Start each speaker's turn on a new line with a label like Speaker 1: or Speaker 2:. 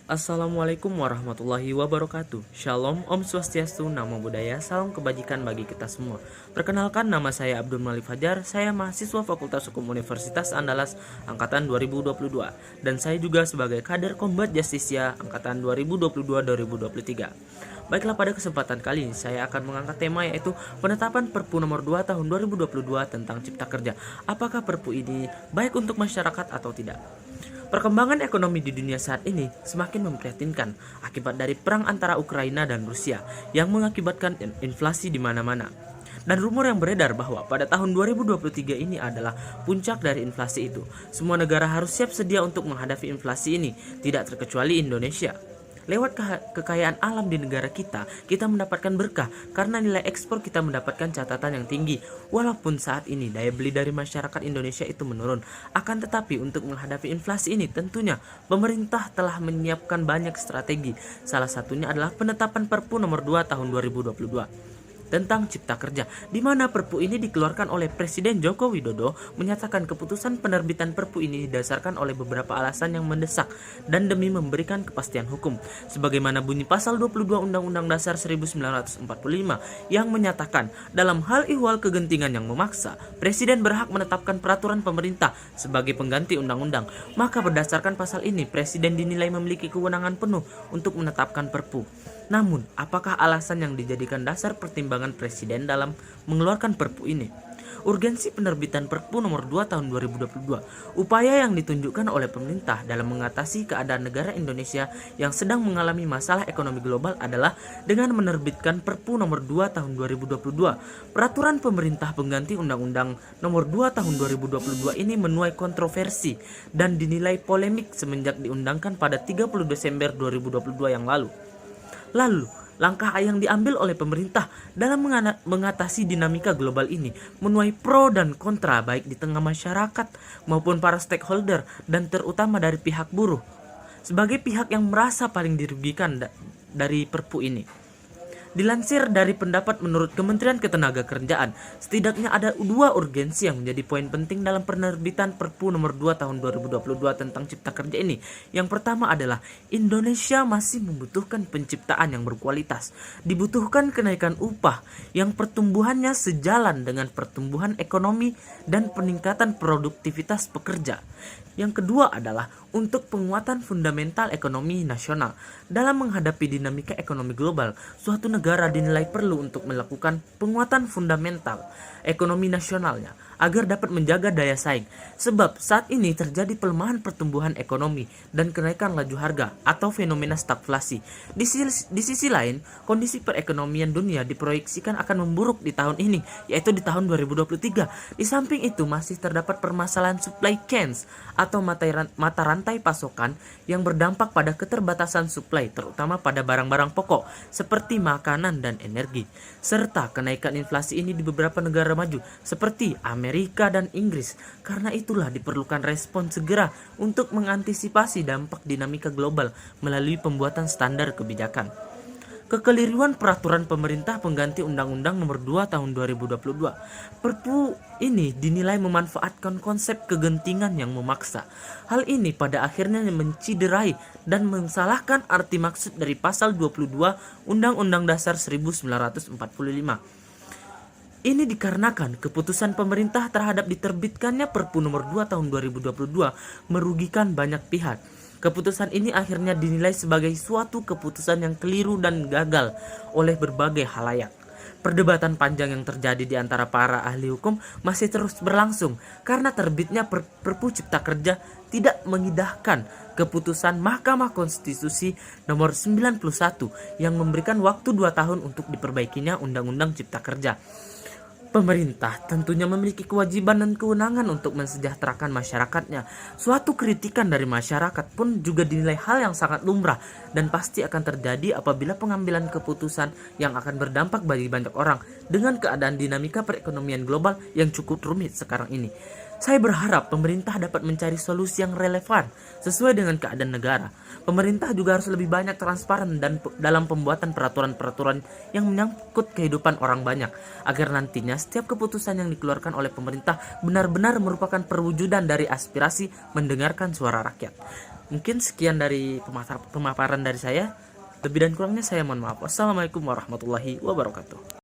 Speaker 1: Assalamualaikum warahmatullahi wabarakatuh. Shalom, Om Swastiastu, Namo Buddhaya, salam kebajikan bagi kita semua. Perkenalkan, nama saya Abdul Malik Fajar. Saya mahasiswa Fakultas Hukum Universitas Andalas angkatan 2022 dan saya juga sebagai kader Combat Justisia angkatan 2022-2023. Baiklah, pada kesempatan kali ini saya akan mengangkat tema yaitu penetapan Perpu nomor 2 tahun 2022 tentang Cipta Kerja. Apakah Perpu ini baik untuk masyarakat atau tidak? Perkembangan ekonomi di dunia saat ini semakin memprihatinkan akibat dari perang antara Ukraina dan Rusia yang mengakibatkan inflasi di mana-mana. Dan rumor yang beredar bahwa pada tahun 2023 ini adalah puncak dari inflasi itu. Semua negara harus siap sedia untuk menghadapi inflasi ini, tidak terkecuali Indonesia. Lewat kekayaan alam di negara kita mendapatkan berkah karena nilai ekspor kita mendapatkan catatan yang tinggi. Walaupun saat ini daya beli dari masyarakat Indonesia itu menurun, akan tetapi untuk menghadapi inflasi ini tentunya pemerintah telah menyiapkan banyak strategi. Salah satunya adalah penetapan Perpu nomor 2 tahun 2022 tentang Cipta Kerja, di mana Perpu ini dikeluarkan oleh Presiden Joko Widodo. Menyatakan keputusan penerbitan Perpu ini didasarkan oleh beberapa alasan yang mendesak dan demi memberikan kepastian hukum, sebagaimana bunyi pasal 22 Undang-Undang Dasar 1945 yang menyatakan dalam hal ihwal kegentingan yang memaksa, Presiden berhak menetapkan peraturan pemerintah sebagai pengganti undang-undang. Maka berdasarkan pasal ini, Presiden dinilai memiliki kewenangan penuh untuk menetapkan Perpu. Namun, apakah alasan yang dijadikan dasar pertimbangan Presiden dalam mengeluarkan Perpu ini? Urgensi penerbitan Perpu nomor 2 tahun 2022, upaya yang ditunjukkan oleh pemerintah dalam mengatasi keadaan negara Indonesia yang sedang mengalami masalah ekonomi global adalah dengan menerbitkan Perpu nomor 2 tahun 2022. Peraturan pemerintah pengganti Undang-Undang nomor 2 tahun 2022 ini menuai kontroversi dan dinilai polemik semenjak diundangkan pada 30 Desember 2022 yang lalu. Lalu, langkah yang diambil oleh pemerintah dalam mengatasi dinamika global ini menuai pro dan kontra baik di tengah masyarakat maupun para stakeholder dan terutama dari pihak buruh sebagai pihak yang merasa paling dirugikan dari Perpu ini. Dilansir dari pendapat menurut Kementerian Ketenagakerjaan, setidaknya ada dua urgensi yang menjadi poin penting dalam penerbitan Perpu nomor 2 tahun 2022 tentang Cipta Kerja ini. Yang pertama adalah Indonesia masih membutuhkan penciptaan yang berkualitas. Dibutuhkan kenaikan upah yang pertumbuhannya sejalan dengan pertumbuhan ekonomi dan peningkatan produktivitas pekerja. Yang kedua adalah untuk penguatan fundamental ekonomi nasional. Dalam menghadapi dinamika ekonomi global, suatu negara dinilai perlu untuk melakukan penguatan fundamental ekonomi nasionalnya agar dapat menjaga daya saing. Sebab saat ini terjadi pelemahan pertumbuhan ekonomi dan kenaikan laju harga atau fenomena stagflasi. Di sisi lain, kondisi perekonomian dunia diproyeksikan akan memburuk di tahun ini, yaitu di tahun 2023. Di samping itu masih terdapat permasalahan supply chains atau mata rantai pasokan yang berdampak pada keterbatasan supply, terutama pada barang-barang pokok seperti makanan dan energi, serta kenaikan inflasi ini di beberapa negara maju seperti Amerika dan Inggris. Karena itulah diperlukan respon segera untuk mengantisipasi dampak dinamika global melalui pembuatan standar kebijakan. Kekeliruan peraturan pemerintah pengganti Undang-Undang nomor 2 tahun 2022. Perpu ini dinilai memanfaatkan konsep kegentingan yang memaksa. Hal ini pada akhirnya menciderai dan mensalahkan arti maksud dari pasal 22 Undang-Undang Dasar 1945. Ini dikarenakan keputusan pemerintah terhadap diterbitkannya Perpu nomor 2 tahun 2022 merugikan banyak pihak. Keputusan ini akhirnya dinilai sebagai suatu keputusan yang keliru dan gagal oleh berbagai halayak. Perdebatan panjang yang terjadi di antara para ahli hukum masih terus berlangsung karena terbitnya Perpu Cipta Kerja tidak mengindahkan keputusan Mahkamah Konstitusi nomor 91 yang memberikan waktu 2 tahun untuk diperbaikinya Undang-Undang Cipta Kerja. Pemerintah tentunya memiliki kewajiban dan kewenangan untuk mensejahterakan masyarakatnya. Suatu kritikan dari masyarakat pun juga dinilai hal yang sangat lumrah dan pasti akan terjadi apabila pengambilan keputusan yang akan berdampak bagi banyak orang dengan keadaan dinamika perekonomian global yang cukup rumit sekarang ini. Saya berharap pemerintah dapat mencari solusi yang relevan sesuai dengan keadaan negara. Pemerintah juga harus lebih banyak transparan dan dalam pembuatan peraturan-peraturan yang menyangkut kehidupan orang banyak, agar nantinya setiap keputusan yang dikeluarkan oleh pemerintah benar-benar merupakan perwujudan dari aspirasi mendengarkan suara rakyat. Mungkin sekian dari pemaparan dari saya. Lebih dan kurangnya saya mohon maaf. Wassalamualaikum warahmatullahi wabarakatuh.